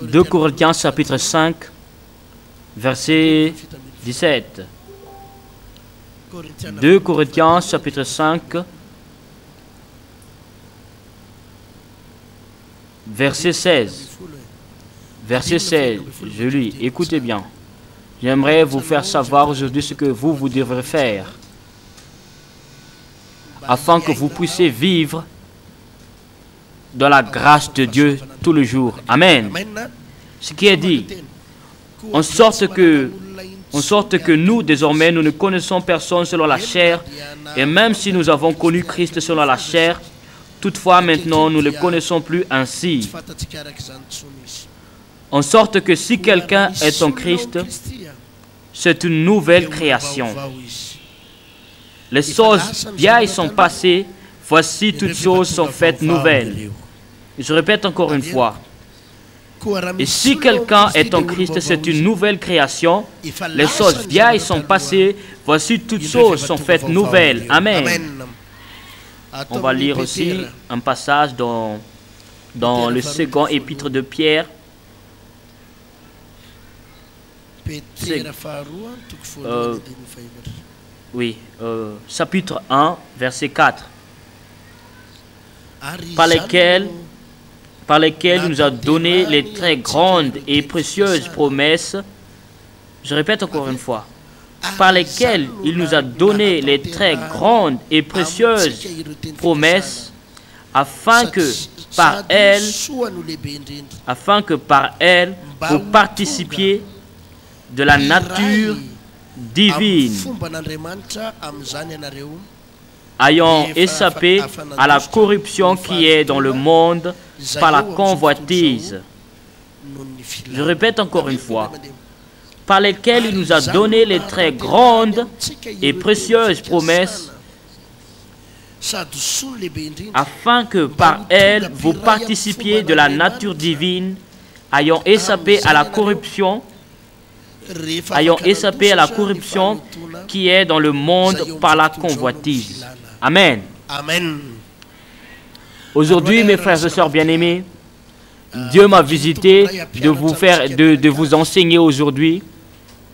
2 Corinthiens chapitre 5, verset 17. 2 Corinthiens chapitre 5, verset 16. Verset 16, je lis, écoutez bien. J'aimerais vous faire savoir aujourd'hui ce que vous devrez faire afin que vous puissiez vivre dans la grâce de Dieu tout le jour. Amen. Ce qui est dit, en sorte que nous, désormais, nous ne connaissons personne selon la chair, et même si nous avons connu Christ selon la chair, toutefois maintenant nous ne le connaissons plus ainsi. En sorte que si quelqu'un est en Christ, c'est une nouvelle création. Les choses vieilles sont passées, voici toutes choses sont faites nouvelles. Je répète encore une fois. Et si quelqu'un est en Christ, c'est une nouvelle création. Les choses vieilles sont passées, voici toutes choses sont faites nouvelles. Amen. On va lire aussi un passage dans le second épître de Pierre. Chapitre 1, verset 4. Par lesquels il nous a donné les très grandes et précieuses promesses. Je répète encore une fois. Par lesquels il nous a donné les très grandes et précieuses promesses, afin que par elles, vous participiez de la nature divine, ayant échappé à la corruption qui est dans le monde par la convoitise. Je répète encore une fois. Par lesquelles il nous a donné les très grandes et précieuses promesses, afin que par elles vous participiez de la nature divine, ayant échappé à la corruption qui est dans le monde par la convoitise. Amen. Aujourd'hui, mes frères et sœurs bien-aimés, Dieu m'a visité de vous enseigner aujourd'hui,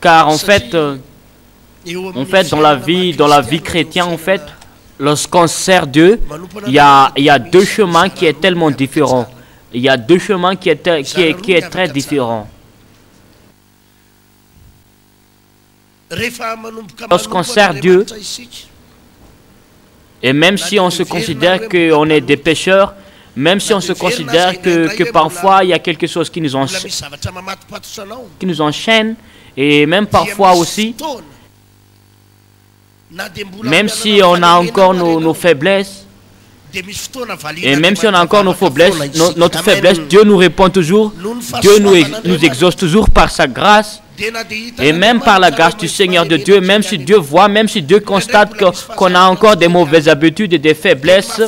car en fait, dans la vie chrétienne, en fait, lorsqu'on sert Dieu, il y a deux chemins qui sont tellement différents. Il y a deux chemins qui est très différents. Lorsqu'on sert Dieu, et même si on se considère qu'on est des pécheurs, même si on se considère que parfois il y a quelque chose qui nous enchaîne, et même parfois aussi, même si on a encore nos faiblesses, et même si on a encore notre faiblesse, Dieu nous répond toujours, Dieu nous exauce toujours par sa grâce, et même par la grâce du Seigneur de Dieu, même si Dieu voit, même si Dieu constate qu'on a encore des mauvaises habitudes et des faiblesses,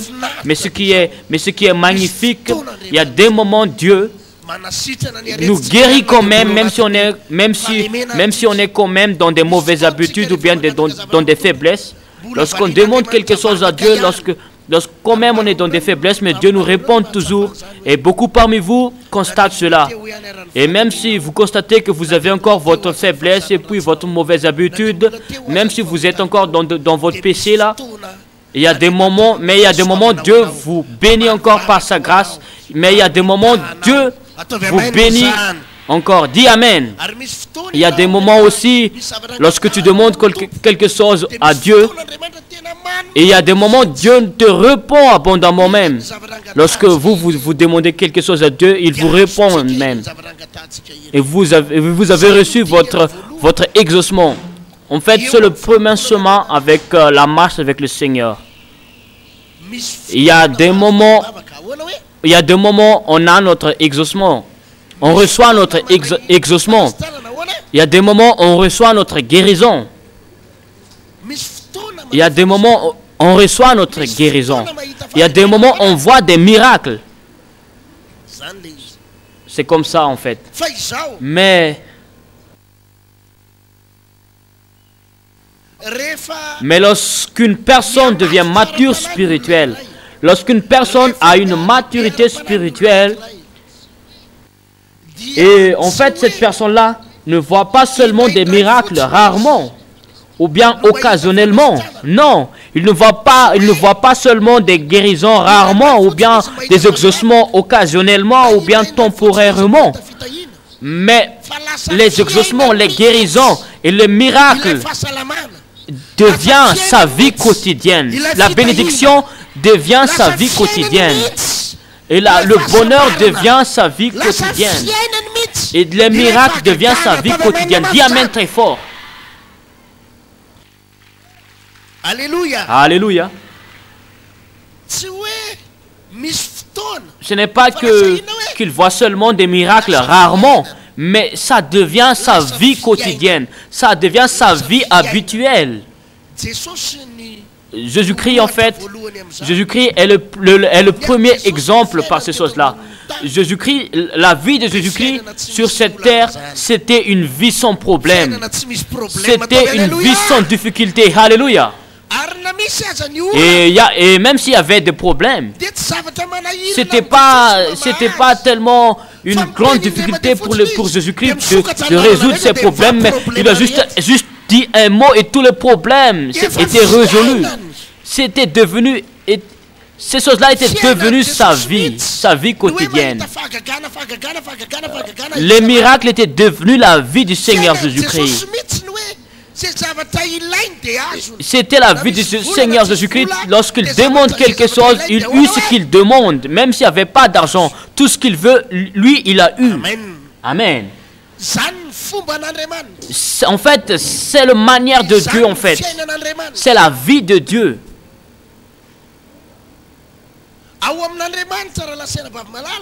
mais ce qui est magnifique, il y a des moments Dieu nous guérit quand même, même si on est quand même dans des mauvaises habitudes ou bien dans des faiblesses. Lorsqu'on demande quelque chose à Dieu, quand même on est dans des faiblesses, mais Dieu nous répond toujours. Et beaucoup parmi vous constatent cela. Et même si vous constatez que vous avez encore votre faiblesse et puis votre mauvaise habitude, même si vous êtes encore dans votre péché là, il y a des moments, Dieu vous bénit encore par sa grâce, mais il y a des moments Dieu vous bénit encore. Dis Amen. Il y a des moments aussi, lorsque tu demandes quelque chose à Dieu, et il y a des moments Dieu te répond abondamment même. Lorsque vous demandez quelque chose à Dieu, il vous répond même. Et vous avez reçu votre exaucement. En fait, c'est le premier chemin avec la marche avec le Seigneur. Il y a des moments, on a notre exaucement. On reçoit notre exaucement. Il y a des moments, on reçoit notre guérison. Il y a des moments où on reçoit notre guérison. Il y a des moments où on voit des miracles. C'est comme ça en fait. Mais lorsqu'une personne devient mature spirituelle, lorsqu'une personne a une maturité spirituelle, Et en fait, cette personne-là ne voit pas seulement des miracles rarement ou bien occasionnellement. Non, il ne voit pas seulement des guérisons rarement ou bien des exaucements occasionnellement ou bien temporairement. Mais les exaucements, les guérisons et les miracles deviennent sa vie quotidienne. La bénédiction devient sa vie quotidienne. Et là, le bonheur devient sa vie quotidienne. Et les miracles deviennent sa vie quotidienne. Dis amen très fort. Alléluia. Alléluia. Ce n'est pas qu'il voit seulement des miracles rarement, mais ça devient sa vie quotidienne. Ça devient sa vie habituelle. Jésus-Christ, en fait, Jésus-Christ est le premier exemple par ces choses-là. Jésus-Christ, la vie de Jésus-Christ sur cette terre, c'était une vie sans problème. C'était une vie sans difficulté. Alléluia. Et même s'il y avait des problèmes, c'était pas tellement une grande difficulté pour Jésus-Christ de résoudre ses problèmes, mais il a juste dit un mot et tous les problèmes étaient résolus. C'était devenu, ces choses-là étaient devenues sa vie quotidienne. Les miracles étaient devenus la vie du Seigneur Jésus-Christ. C'était la vie du Seigneur Jésus-Christ. Lorsqu'il demande quelque chose, il eut ce qu'il demande. Même s'il n'y avait pas d'argent, tout ce qu'il veut, lui, il a eu. Amen. En fait, c'est la manière de Dieu, en fait. C'est la vie de Dieu.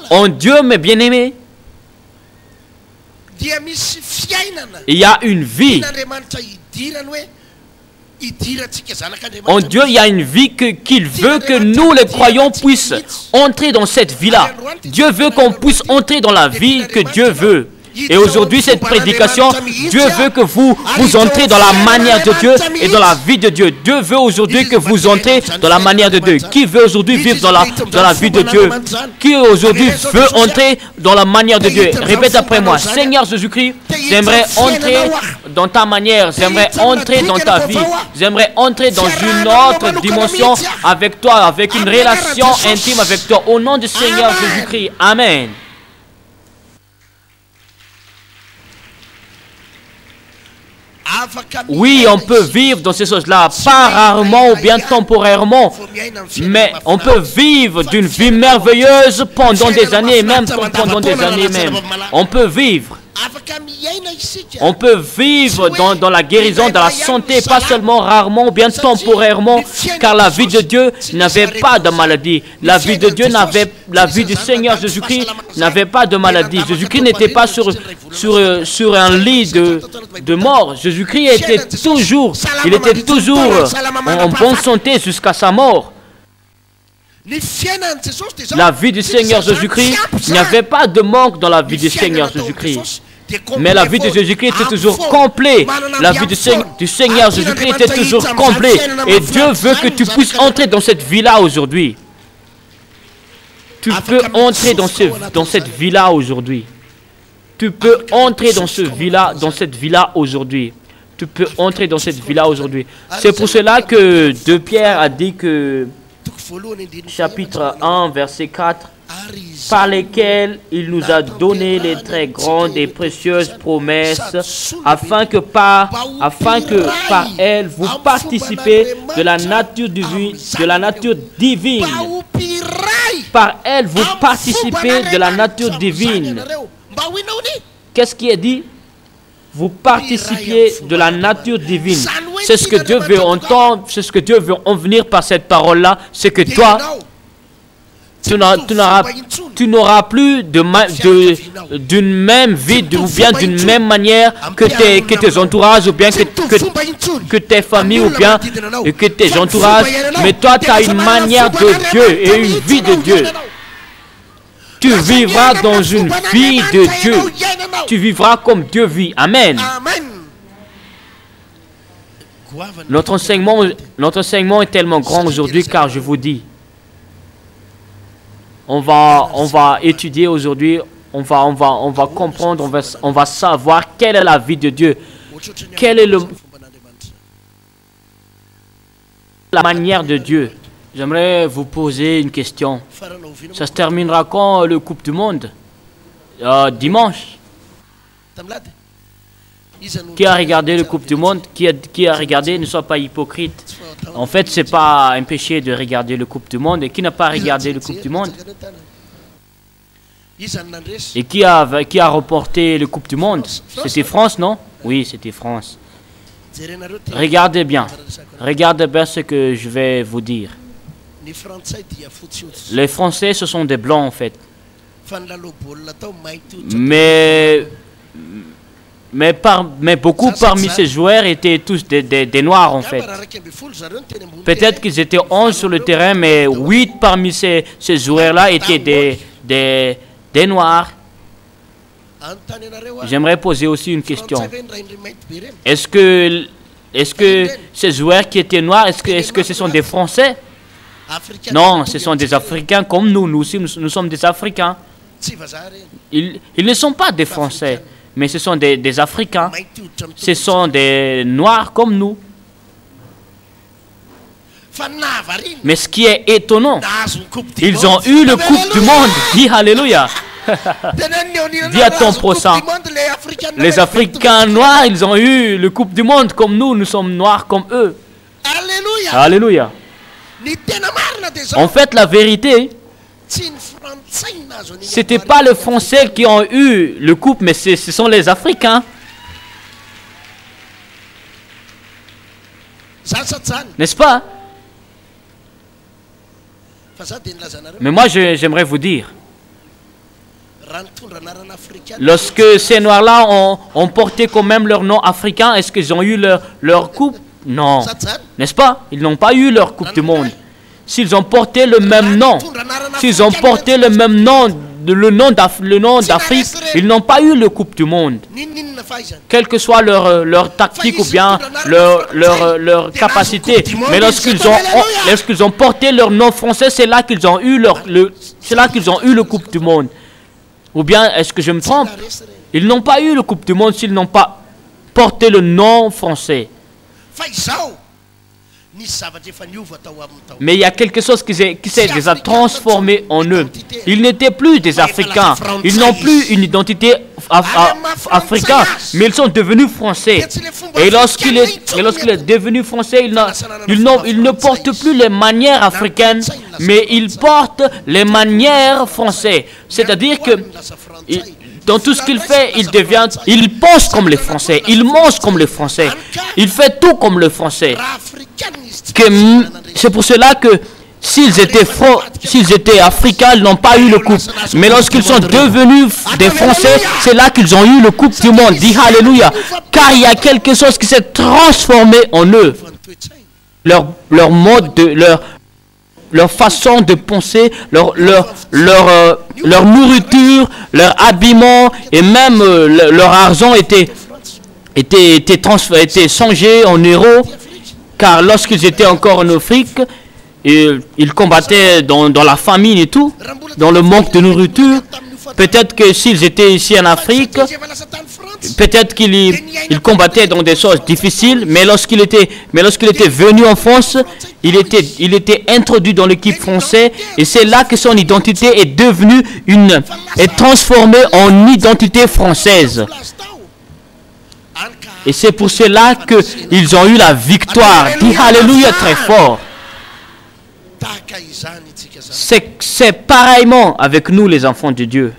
En Dieu, mes bien-aimés, il y a une vie. En Dieu, il y a une vie qu'il veut que nous, les croyants, puissent entrer dans cette vie-là. Dieu veut qu'on puisse entrer dans la vie que Dieu veut. Et aujourd'hui, cette prédication, Dieu veut que vous entrez dans la manière de Dieu et dans la vie de Dieu. Dieu veut aujourd'hui que vous entrez dans la manière de Dieu. Qui veut aujourd'hui vivre dans la vie de Dieu? Qui aujourd'hui veut entrer dans la manière de Dieu? Répète après moi. Seigneur Jésus-Christ, j'aimerais entrer dans ta manière. J'aimerais entrer dans ta vie. J'aimerais entrer dans une autre dimension avec toi, avec une relation intime avec toi. Au nom du Seigneur Jésus-Christ. Amen. Oui, on peut vivre dans ces choses-là, pas rarement ou bien temporairement, mais on peut vivre d'une vie merveilleuse pendant des années, même pendant des années même. On peut vivre. On peut vivre dans la guérison, dans la santé, pas seulement rarement ou bien temporairement, car la vie de Dieu n'avait pas de maladie. La vie de Dieu la vie du Seigneur Jésus-Christ n'avait pas de maladie. Jésus-Christ n'était pas sur un lit de mort. Jésus-Christ était toujours en bonne santé jusqu'à sa mort. La vie du Seigneur Jésus-Christ, il n'y avait pas de manque dans la vie du Seigneur Jésus-Christ. Mais la vie de Jésus-Christ était toujours complète. La vie du Seigneur Jésus-Christ était toujours complète. Et Dieu veut que tu puisses entrer dans cette vie-là aujourd'hui. Tu peux entrer dans cette vie-là aujourd'hui. Tu peux entrer dans cette vie-là aujourd'hui. Tu peux entrer dans cette vie-là aujourd'hui. C'est pour cela que 2 Pierre a dit que, chapitre 1, verset 4, par lesquels il nous a donné les très grandes et précieuses promesses, afin que par elles vous participez de la nature divine. Par elles vous participez de la nature divine. Qu'est-ce qui est dit? Vous participiez de la nature divine. C'est ce que Dieu veut entendre, c'est ce que Dieu veut en venir par cette parole-là, c'est que toi, tu n'auras plus d'une même vie ou bien d'une même manière que tes entourages ou bien que tes familles ou bien que tes entourages. Mais toi, tu as une manière de Dieu et une vie de Dieu. Tu vivras dans une vie de Dieu. Tu vivras comme Dieu vit. Amen. Notre enseignement est tellement grand aujourd'hui car je vous dis, on va étudier aujourd'hui on va comprendre, on va savoir quelle est la vie de Dieu, quelle est la manière de Dieu. J'aimerais vous poser une question. Ça se terminera quand le Coupe du Monde? Dimanche. Qui a regardé le Coupe du Monde? Qui a regardé? Ne sois pas hypocrite. En fait, c'est pas un péché de regarder le Coupe du Monde. Et qui n'a pas regardé le Coupe du Monde? Et qui a reporté le Coupe du Monde? C'était France, non? Oui, c'était France. Regardez bien ce que je vais vous dire. Les Français, ce sont des Blancs, en fait. Mais beaucoup parmi ces joueurs étaient tous des Noirs, en fait. Peut-être qu'ils étaient 11 sur le terrain, mais 8 parmi ces joueurs-là étaient des Noirs. J'aimerais poser aussi une question. Est-ce que ces joueurs qui étaient noirs, est-ce que ce sont des Français? Non, ce sont des Africains comme nous. Nous aussi, nous sommes des Africains. Ils ne sont pas des Français, mais ce sont des Africains. Ce sont des Noirs comme nous. Mais ce qui est étonnant, ils ont eu le Coupe du Monde. Dis Alléluia. Dis à ton prochain, les Africains noirs, ils ont eu le Coupe du Monde comme nous sommes noirs comme eux. Alléluia. En fait, la vérité, c'était pas les Français qui ont eu le Coupe, mais ce sont les Africains. N'est-ce pas? Mais moi, j'aimerais vous dire, lorsque ces Noirs-là ont porté quand même leur nom africain, est-ce qu'ils ont eu leur coupe? Non. N'est-ce pas? Ils n'ont pas eu leur Coupe du Monde. S'ils ont porté le même nom, s'ils ont porté le même nom, le nom d'Afrique, ils n'ont pas eu le Coupe du Monde. Quelle que soit leur tactique ou bien leur capacité. Mais lorsqu'ils ont porté leur nom français, c'est là qu'ils ont eu le Coupe du Monde. Ou bien, est-ce que je me trompe? Ils n'ont pas eu le Coupe du Monde s'ils n'ont pas porté le nom français. Mais il y a quelque chose qui s'est déjà transformé en eux. Ils n'étaient plus des Africains. Ils n'ont plus une identité africaine, mais ils sont devenus français. Et lorsqu'il est devenu français, il ne porte plus les manières africaines, mais il porte les manières françaises. C'est-à-dire que dans tout ce qu'il fait, il pense comme les Français, il mange comme les Français, il fait tout comme les Français. C'est pour cela que s'ils étaient africains, ils n'ont pas eu le coupe. Mais lorsqu'ils sont devenus des Français, c'est là qu'ils ont eu le Coupe du Monde. Dis Alléluia. Car il y a quelque chose qui s'est transformé en eux. Leur mode leur façon de penser, leur nourriture, leur habillement et même leur argent était changé en euros, car lorsqu'ils étaient encore en Afrique, ils combattaient dans la famine et tout, dans le manque de nourriture. Peut-être que s'ils étaient ici en Afrique, peut-être qu'ils combattaient dans des choses difficiles, mais lorsqu'il était venu en France, il était introduit dans l'équipe française, et c'est là que son identité est transformée en identité française. Et c'est pour cela qu'ils ont eu la victoire. Dis Alléluia très fort. C'est pareillement avec nous les enfants de Dieu.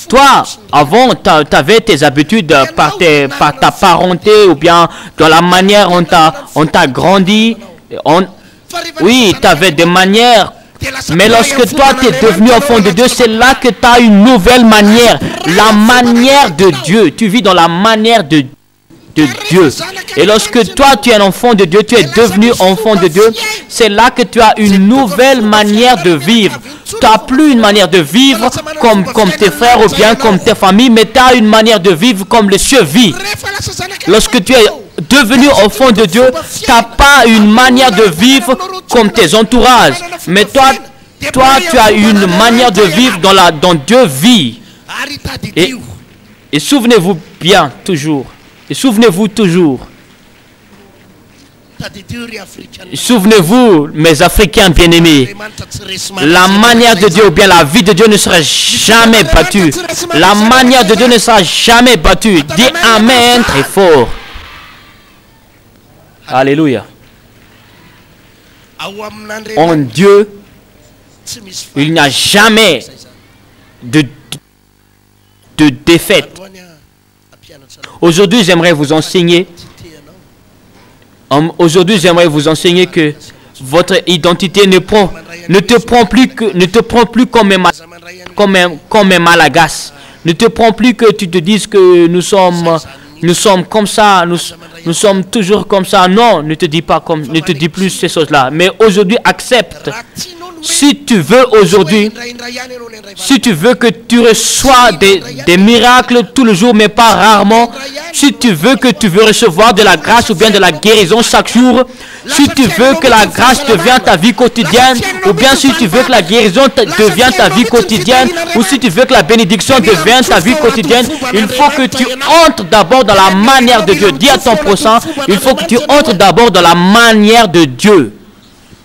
Toi, avant, tu avais tes habitudes par ta parenté ou bien dans la manière dont on t'a grandi. Oui, tu avais des manières. Mais lorsque toi, tu es devenu enfant de Dieu, c'est là que tu as une nouvelle manière. La manière de Dieu. Tu vis dans la manière de Dieu. Et lorsque toi, tu es un enfant de Dieu, tu es devenu enfant de Dieu, c'est là que tu as une nouvelle manière de vivre. Tu n'as plus une manière de vivre comme tes frères ou bien comme tes familles, mais tu as une manière de vivre comme les cieux vivent. Lorsque tu es devenu enfant de Dieu, tu n'as pas une manière de vivre comme tes entourages, mais toi, Toi, tu as une manière de vivre dont Dieu vit. Et souvenez-vous bien toujours. Et souvenez-vous toujours. Souvenez-vous, mes Africains bien-aimés, la manière de Dieu ou bien la vie de Dieu ne sera jamais battue. La manière de Dieu ne sera jamais battue. Dis Amen très fort. Alléluia. En Dieu, il n'y a jamais de défaite. Aujourd'hui, j'aimerais vous enseigner. Aujourd'hui, j'aimerais vous enseigner que votre identité ne te prend plus comme un malagas. Ne te prend plus que tu te dises que nous sommes comme ça, nous sommes toujours comme ça. Non, ne te dis plus ces choses-là. Mais aujourd'hui, accepte. Si tu veux aujourd'hui, si tu veux que tu reçois des miracles tout le jour, mais pas rarement, si tu veux recevoir de la grâce ou bien de la guérison chaque jour, si tu veux que la grâce devienne ta vie quotidienne, ou bien si tu veux que la guérison devienne ta vie quotidienne, ou si tu veux que la bénédiction devienne ta vie quotidienne, il faut que tu entres d'abord dans la manière de Dieu. Dis à ton prochain, il faut que tu entres d'abord dans la manière de Dieu.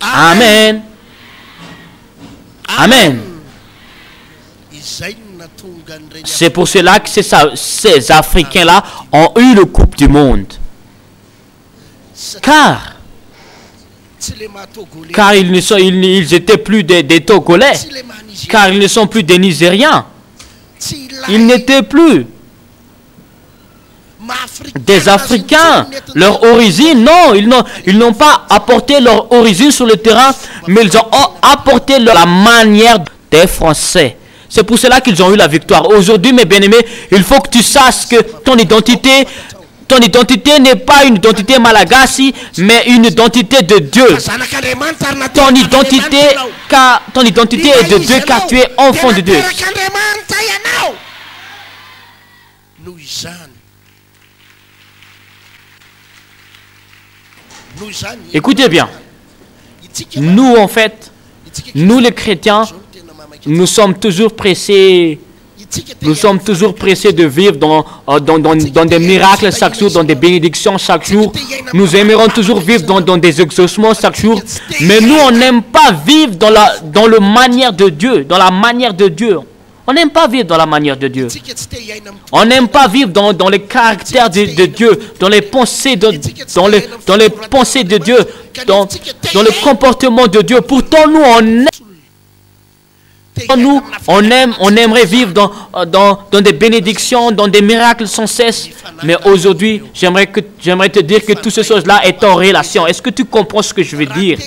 Amen. Amen. C'est pour cela que ces Africains-là ont eu le Coupe du Monde. Car ils étaient plus des Togolais. Car ils ne sont plus des Nigériens. Ils n'étaient plus des Africains. Leur origine, non, ils n'ont pas apporté leur origine sur le terrain, mais ils ont apporté la manière des Français. C'est pour cela qu'ils ont eu la victoire. Aujourd'hui, mes bien-aimés, il faut que tu saches que ton identité n'est pas une identité malagasy, mais une identité de Dieu. Ton identité est de Dieu, car tu es enfant de Dieu. Écoutez bien, nous en fait, nous les chrétiens, nous sommes toujours pressés de vivre dans des miracles chaque jour, dans des bénédictions chaque jour. Nous aimerons toujours vivre dans des exaucements chaque jour, mais nous on n'aime pas vivre dans la manière de Dieu, dans la manière de Dieu. On n'aime pas vivre dans la manière de Dieu. On n'aime pas vivre dans les caractères de Dieu, dans les pensées de Dieu, dans le comportement de Dieu. Pourtant, on aimerait vivre dans des bénédictions, dans des miracles sans cesse. Mais aujourd'hui, j'aimerais te dire que toutes ces choses-là sont en relation. Est-ce que tu comprends ce que je veux dire?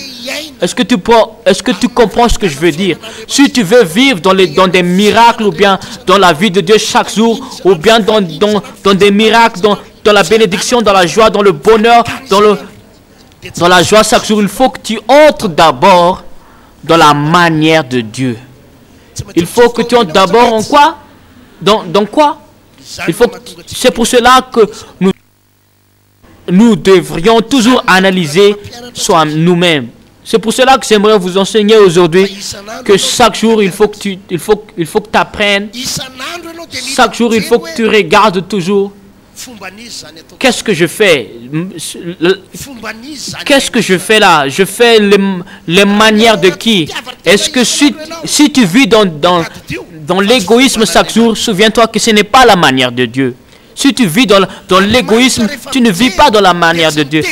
Est-ce que tu comprends ce que je veux dire? Si tu veux vivre dans des miracles ou bien dans la vie de Dieu chaque jour, ou bien dans des miracles, dans la bénédiction, dans la joie, dans le bonheur, dans la joie chaque jour, il faut que tu entres d'abord dans la manière de Dieu. Il faut que tu entres d'abord en quoi? Dans quoi? C'est pour cela que nous devrions toujours analyser nous-mêmes. C'est pour cela que j'aimerais vous enseigner aujourd'hui que chaque jour, il faut que tu apprennes. Chaque jour, il faut que tu regardes toujours. Qu'est-ce que je fais? Qu'est-ce que je fais là? Je fais les manières de qui? Est-ce que si tu vis dans l'égoïsme chaque jour, souviens-toi que ce n'est pas la manière de Dieu. Si tu vis dans l'égoïsme, tu ne vis pas dans la manière de Dieu.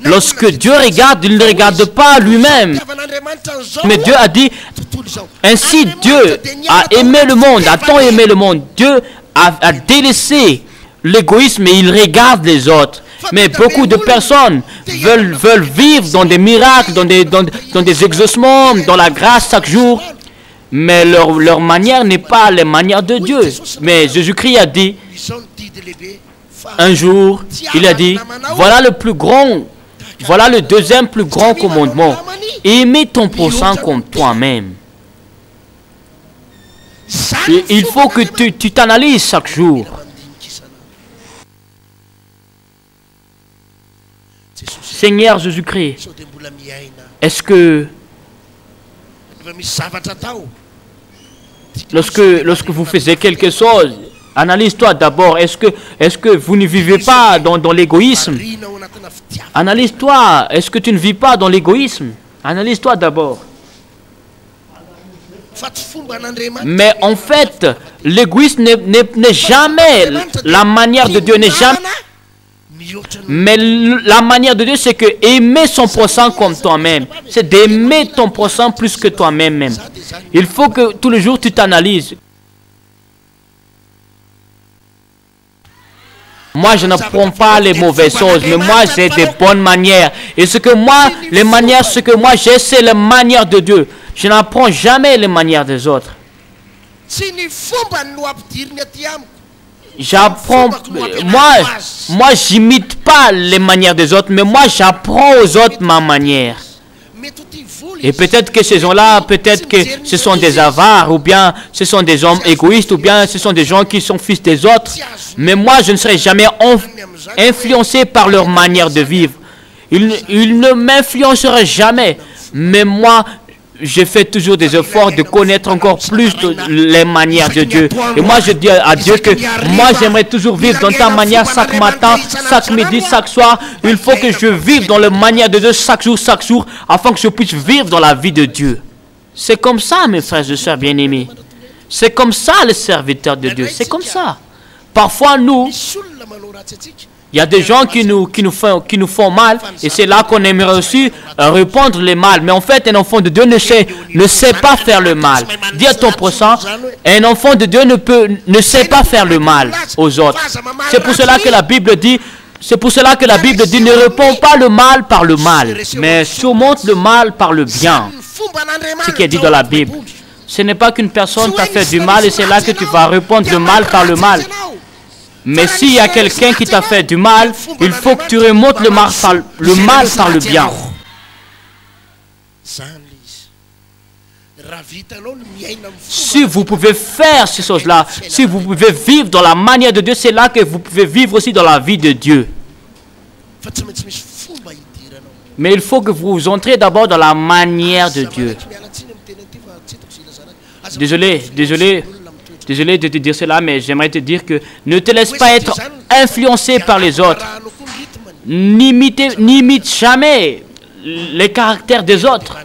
Lorsque Dieu regarde, il ne regarde pas lui-même. Mais Dieu a dit, ainsi Dieu a aimé le monde, a tant aimé le monde. Dieu a délaissé l'égoïsme et il regarde les autres. Mais beaucoup de personnes veulent vivre dans des miracles, dans des exaucements, dans la grâce chaque jour. Mais leur manière n'est pas les manières de Dieu. Mais Jésus-Christ a dit, un jour, il a dit, voilà le deuxième plus grand commandement. Aimer ton prochain comme toi-même. Et il faut que tu t'analyses chaque jour. Seigneur Jésus-Christ, est-ce que Lorsque vous faites quelque chose, analyse-toi d'abord. Est-ce que vous ne vivez pas dans l'égoïsme? Analyse-toi. Est-ce que tu ne vis pas dans l'égoïsme? Analyse-toi d'abord. Mais en fait, l'égoïsme n'est jamais la manière de Dieu, n'est jamais. Mais la manière de Dieu, c'est que aimer son prochain comme toi-même. C'est d'aimer ton prochain plus que toi-même. Il faut que tous les jours tu t'analyses. Moi, je n'apprends pas les mauvaises choses, mais moi, j'ai des bonnes manières. Et les manières, ce que moi j'ai, c'est les manières de Dieu. Je n'apprends jamais les manières des autres. J'apprends, moi, j'imite pas les manières des autres, mais moi, j'apprends aux autres ma manière. Et peut-être que ces gens-là, peut-être que ce sont des avares, ou bien ce sont des hommes égoïstes, ou bien ce sont des gens qui sont fils des autres. Mais moi, je ne serai jamais influencé par leur manière de vivre. Ils ne m'influenceraient jamais. Mais moi, je fais toujours des efforts de connaître encore plus les manières de Dieu. Et moi, je dis à Dieu que moi, j'aimerais toujours vivre dans ta manière chaque matin, chaque midi, chaque soir. Il faut que je vive dans la manière de Dieu chaque jour, afin que je puisse vivre dans la vie de Dieu. C'est comme ça, mes frères et sœurs bien-aimés. C'est comme ça, les serviteurs de Dieu. C'est comme ça. Parfois, nous, il y a des gens qui nous font mal, et c'est là qu'on aimerait aussi répondre le mal. Mais en fait, un enfant de Dieu ne sait pas faire le mal. Dis à ton prochain, un enfant de Dieu ne sait pas faire le mal aux autres. C'est pour cela que la Bible dit, ne réponds pas le mal par le mal, mais surmonte le mal par le bien. Ce qui est dit dans la Bible. Ce n'est pas qu'une personne t'a fait du mal, et c'est là que tu vas répondre le mal par le mal. Mais s'il y a quelqu'un qui t'a fait du mal, il faut que tu remontes le mal par le bien. Si vous pouvez faire ces choses-là, si vous pouvez vivre dans la manière de Dieu, c'est là que vous pouvez vivre aussi dans la vie de Dieu. Mais il faut que vous entriez d'abord dans la manière de Dieu. Désolé de te dire cela, mais j'aimerais te dire que ne te laisse pas être influencé par les autres. N'imite jamais les caractères des autres.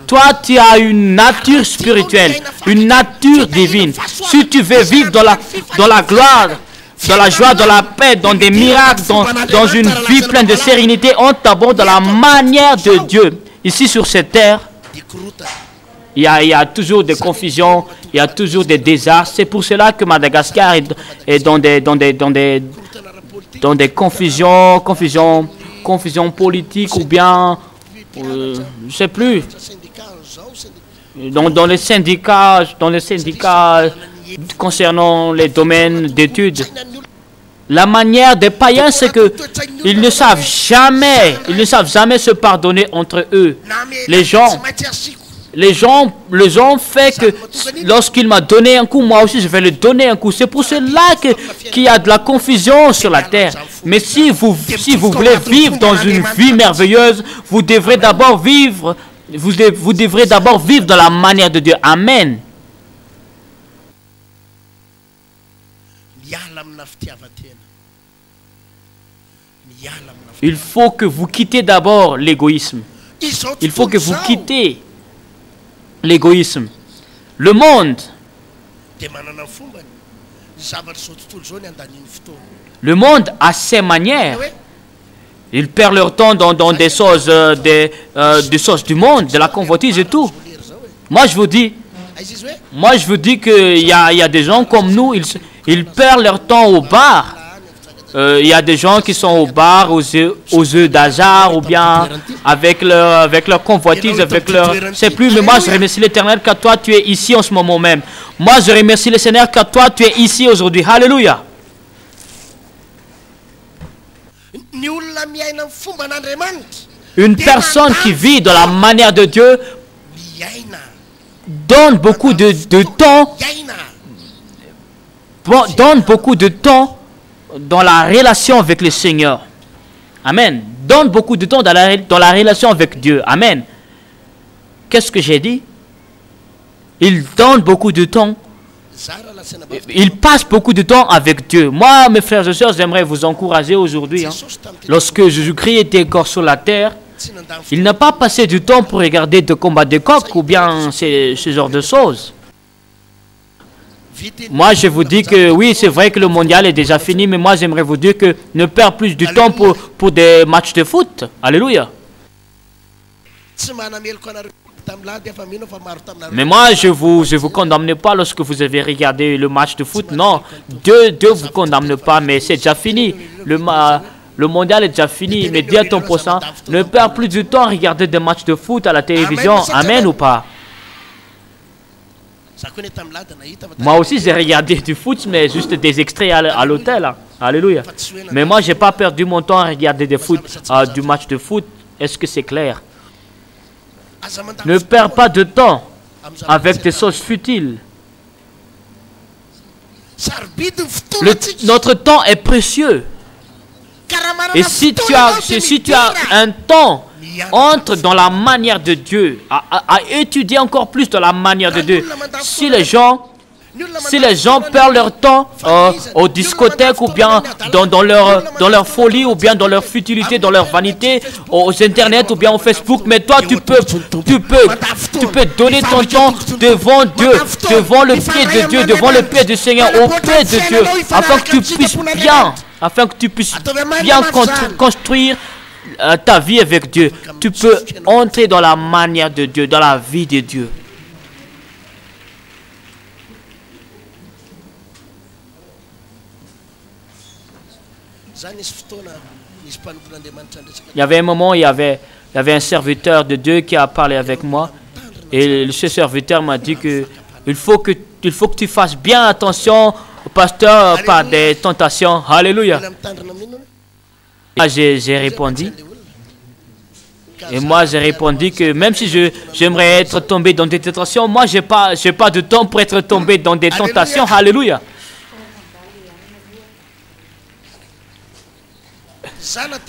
Toi, tu as une nature spirituelle, une nature divine. Si tu veux vivre dans la gloire, dans la joie, dans la paix, dans des miracles, dans une vie pleine de sérénité, on t'aborde dans la manière de Dieu. Ici sur cette terre, il y a toujours des confusions, il y a toujours des désastres. C'est pour cela que Madagascar est dans des confusions politiques, ou bien, je ne sais plus, dans les syndicats concernant les domaines d'études. La manière des païens, c'est qu'ils ne savent jamais se pardonner entre eux. Les gens fait que lorsqu'il m'a donné un coup, moi aussi je vais le donner un coup. C'est pour cela qu'il y a de la confusion sur la terre. Mais si vous voulez vivre dans une vie merveilleuse, vous devrez d'abord vivre dans la manière de Dieu. Amen. Il faut que vous quittez d'abord l'égoïsme. Il faut que vous quittez l'égoïsme. Le monde a ses manières. Ils perdent leur temps dans des choses, des choses du monde, de la convoitise et tout. Moi, je vous dis qu'il y a des gens comme nous, ils perdent leur temps au bar. Il y a des gens qui sont au bar, aux œufs d'hasard, ou bien avec leur convoitise, avec leur... Je ne sais plus, mais moi je remercie l'Éternel car toi tu es ici en ce moment même. Moi je remercie le Seigneur car toi tu es ici aujourd'hui. Alléluia. Une personne qui vit dans la manière de Dieu donne beaucoup de temps dans la relation avec le Seigneur. Amen. Donne beaucoup de temps dans la relation avec Dieu. Amen. Qu'est-ce que j'ai dit? Ils donnent beaucoup de temps. Ils passent beaucoup de temps avec Dieu. Moi, mes frères et sœurs, j'aimerais vous encourager aujourd'hui. Lorsque Jésus-Christ était encore sur la terre, il n'a pas passé du temps pour regarder des combats de coq ou bien ce genre de choses. Moi, je vous dis que oui, c'est vrai que le mondial est déjà fini, mais moi, j'aimerais vous dire que ne perdez plus du temps pour des matchs de foot. Alléluia. Mais moi, je vous condamne pas lorsque vous avez regardé le match de foot. Non, Dieu vous condamne pas, mais c'est déjà fini. Le mondial est déjà fini. Mais dis à ton prochain, ne perds plus du temps à regarder des matchs de foot à la télévision. Amen ou pas? Moi aussi, j'ai regardé du foot, mais juste des extraits à l'hôtel. Alléluia. Mais moi, j'ai pas perdu mon temps à regarder du match de foot. Est-ce que c'est clair? Ne perds pas de temps avec des choses futiles. Notre temps est précieux. Et si tu as un temps, entre dans la manière de Dieu, à étudier encore plus dans la manière de Dieu. Si les gens perdent leur temps aux discothèques ou bien dans leur folie ou bien dans leur futilité, dans leur vanité, aux internets ou bien au Facebook, mais toi tu peux donner ton temps devant Dieu, devant le pied de Dieu, devant le pied du Seigneur, au pied de Dieu, afin que tu puisses bien construire ta vie avec Dieu. Tu peux entrer dans la manière de Dieu, dans la vie de Dieu. Il y avait un moment, il y avait un serviteur de Dieu qui a parlé avec moi. Et ce serviteur m'a dit que il faut que tu fasses bien attention au pasteur par des tentations. Alléluia. J'ai répondu. Et moi, j'ai répondu que même si j'aimerais être tombé dans des tentations, moi, j'ai pas de temps pour être tombé dans des tentations. Alléluia.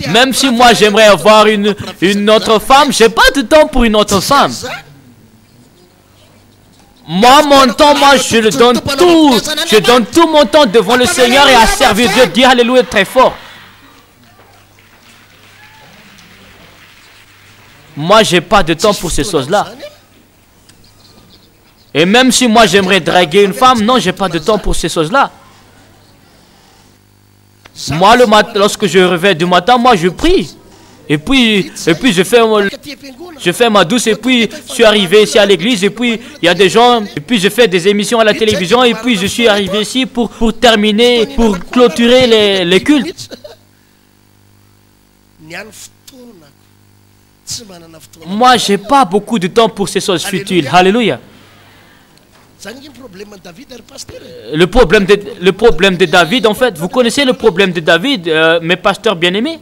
Même si moi, j'aimerais avoir une autre femme, j'ai pas de temps pour une autre femme. Moi, mon temps, je le donne tout. Je donne tout mon temps devant le Seigneur et à servir Dieu. Dis Alléluia très fort. Moi, j'ai pas de temps pour ces choses-là. Et même si moi, j'aimerais draguer une femme, non, j'ai pas de temps pour ces choses-là. Moi, lorsque je réveille du matin, moi, je prie. Et puis je fais ma douce, et puis je suis arrivé ici à l'église, et puis il y a des gens, et puis je fais des émissions à la télévision, et puis je suis arrivé ici pour terminer, pour clôturer les cultes. Moi, j'ai pas beaucoup de temps pour ces choses futiles. Alléluia. Le problème de David, en fait, vous connaissez le problème de David, mes pasteurs bien-aimés?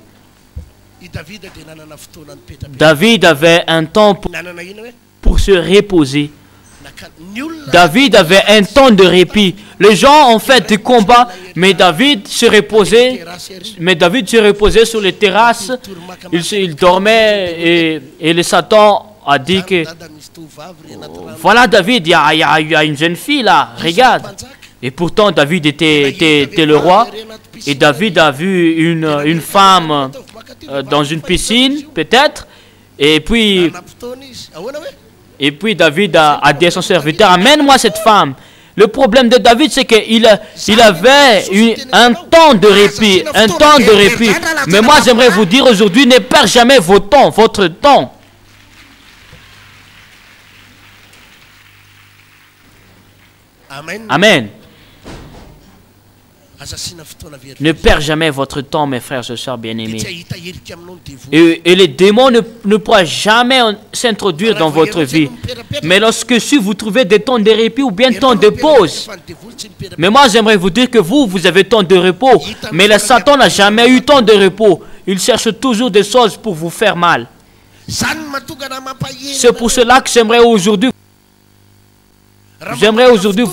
David avait un temps pour se reposer. David avait un temps de répit. Les gens ont fait du combat, mais David se reposait sur les terrasses. Il dormait et le Satan a dit que voilà David, il y a une jeune fille là, regarde. Et pourtant David était le roi. Et David a vu une femme dans une piscine, peut-être. Et puis David a dit à son serviteur, amène-moi cette femme. Le problème de David, c'est qu'il avait un temps de répit. Mais moi, j'aimerais vous dire aujourd'hui, ne perdez jamais votre temps. Amen. Ne perdez jamais votre temps, mes frères et sœurs bien-aimés. Et les démons ne pourront jamais s'introduire dans votre vie. Mais si vous trouvez des temps de répit ou bien temps de pause. Mais moi, j'aimerais vous dire que vous avez temps de repos. Mais le Satan n'a jamais eu temps de repos. Il cherche toujours des choses pour vous faire mal. C'est pour cela que j'aimerais aujourd'hui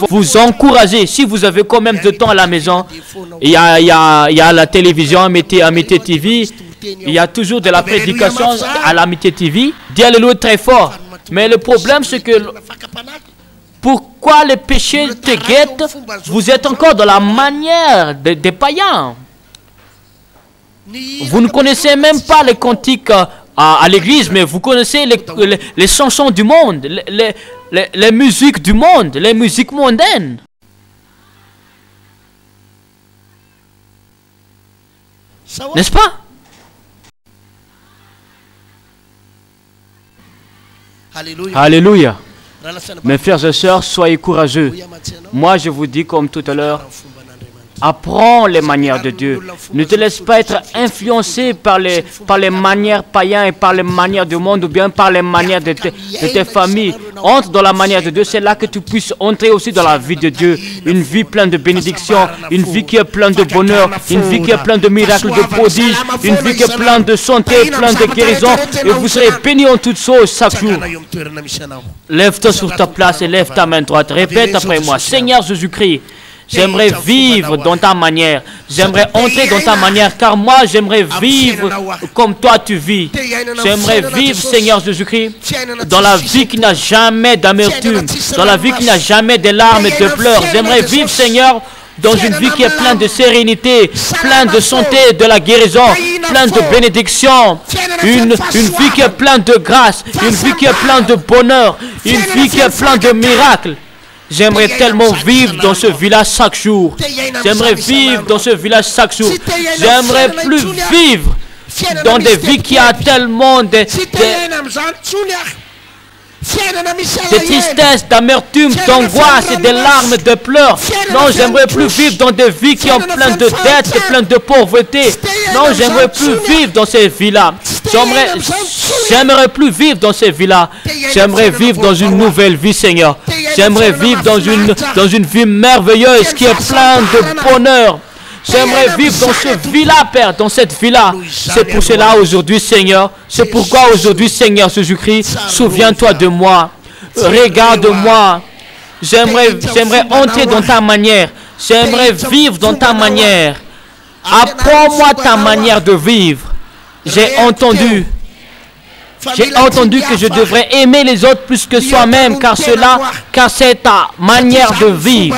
vous encourager. Si vous avez quand même de temps à la maison, il y a la télévision, Amitié TV, il y a toujours de la prédication à l'Amitié TV. Dis Alléluia très fort. Mais le problème, c'est que Pourquoi les péchés te guettent? Vous êtes encore dans la manière des païens. Vous ne connaissez même pas les cantiques à l'église, mais vous connaissez les chansons du monde, les musiques du monde, les musiques mondaines. N'est-ce pas? Alléluia. Mes frères et sœurs, soyez courageux. Moi, je vous dis comme tout à l'heure, apprends les manières de Dieu. Ne te laisse pas être influencé par les manières païennes et par les manières du monde ou bien par les manières de tes familles. Entre dans la manière de Dieu, c'est là que tu puisses entrer aussi dans la vie de Dieu. Une vie pleine de bénédictions, une vie qui est pleine de bonheur, une vie qui est pleine de miracles, de prodiges, une vie qui est pleine de santé, pleine de guérison. Et vous serez bénis en toutes choses chaque jour. Lève-toi sur ta place et lève ta main droite. Répète après moi, Seigneur Jésus-Christ, j'aimerais vivre dans ta manière. J'aimerais entrer dans ta manière, car moi, j'aimerais vivre comme toi tu vis. J'aimerais vivre, Seigneur Jésus-Christ, dans la vie qui n'a jamais d'amertume, dans la vie qui n'a jamais de larmes et de pleurs. J'aimerais vivre, Seigneur, dans une vie qui est pleine de sérénité, pleine de santé, de la guérison, pleine de bénédiction, une vie qui est pleine de grâce, une vie qui est pleine de bonheur, une vie qui est pleine de miracles. J'aimerais tellement vivre dans ce village chaque jour. J'aimerais vivre dans ce village chaque jour. J'aimerais plus vivre dans des vies qui ont tellement de tristesse, d'amertume, d'angoisse et de larmes, de pleurs. Non, j'aimerais plus vivre dans des vies qui ont plein de dettes et plein de pauvreté. Non, j'aimerais plus vivre dans ces vies-là. J'aimerais plus vivre dans ces vies-là. J'aimerais vivre dans une nouvelle vie, Seigneur. J'aimerais vivre dans une vie merveilleuse qui est pleine de bonheur. J'aimerais vivre dans cette vie-là, Père, dans cette vie-là. C'est pour cela aujourd'hui, Seigneur. C'est pourquoi aujourd'hui, Seigneur Jésus-Christ, souviens-toi de moi. Regarde-moi. J'aimerais entrer dans ta manière. J'aimerais vivre dans ta manière. Apprends-moi ta manière de vivre. J'ai entendu que je devrais aimer les autres plus que soi-même, car c'est ta manière de vivre.